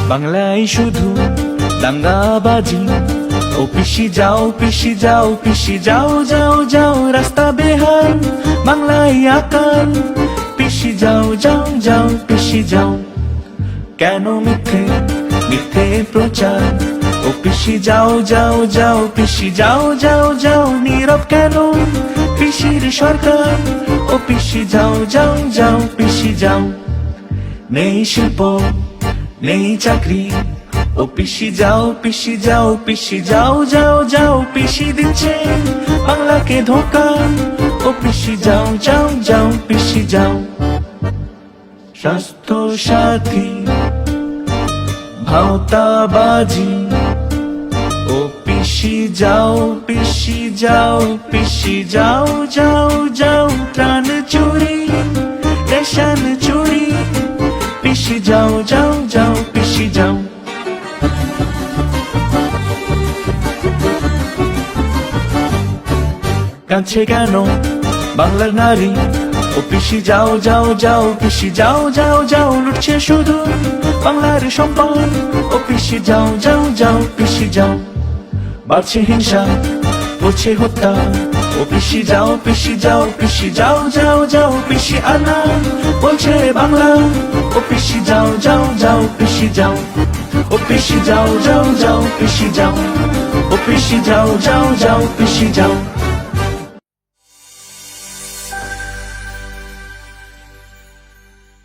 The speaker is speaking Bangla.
বাংলায় শুধু দাঙ্গাবাজি। ও পিসি যাও পিসি যাও পিসি যাও যাও যাও, রাস্তা বেহাল বাংলায় আকাল। পিসি যাও যাও যাও পিসি যাও, কেন মিথ্যে মিথ্যে প্রচার। ও পিসি যাও যাও যাও পিসি যাও যাও যাও, নীরব কেন পিসির সরকার। ও পিসি যাও যাও যাও পিসি যাও, নেই শিল্প নেই চাকরি। ও পিসি যাও পিসি যাও পিসি যাও যাও যাও, পিসি দিচ্ছে বাংলাকে ধোঁকা। ও পিসি যাও যাও যাও পিসি যাও, স্বাস্থ্য সাথী ভাওতাবাজি। ও পিসি যাও পিসি যাও পিসি যাও যাও যাও, প্রাণ চুরি রেশন চুরি। পিসি যাও যাও যাও পিসি যাও, কাছে কেন বাংলার নারী। ও পিসি যাও যাও যাও পিসি যাও যাও যাও, লুটছে শুধু বাংলার সম্পদ। ও পিসি যাও যাও যাও পিসি যাও, বাড়ছে হিংসা হচ্ছে হত্যা। ও পিসি যাও পিসি যাও পিসি যাও যাও যাও, পিসি আনা বলছে বাংলা। ও পিসি যাও যাও যাও পিসি যাও, ও পিসি যাও যাও যাও পিসি যাও, ও পিসি যাও যাও যাও পিসি যাও।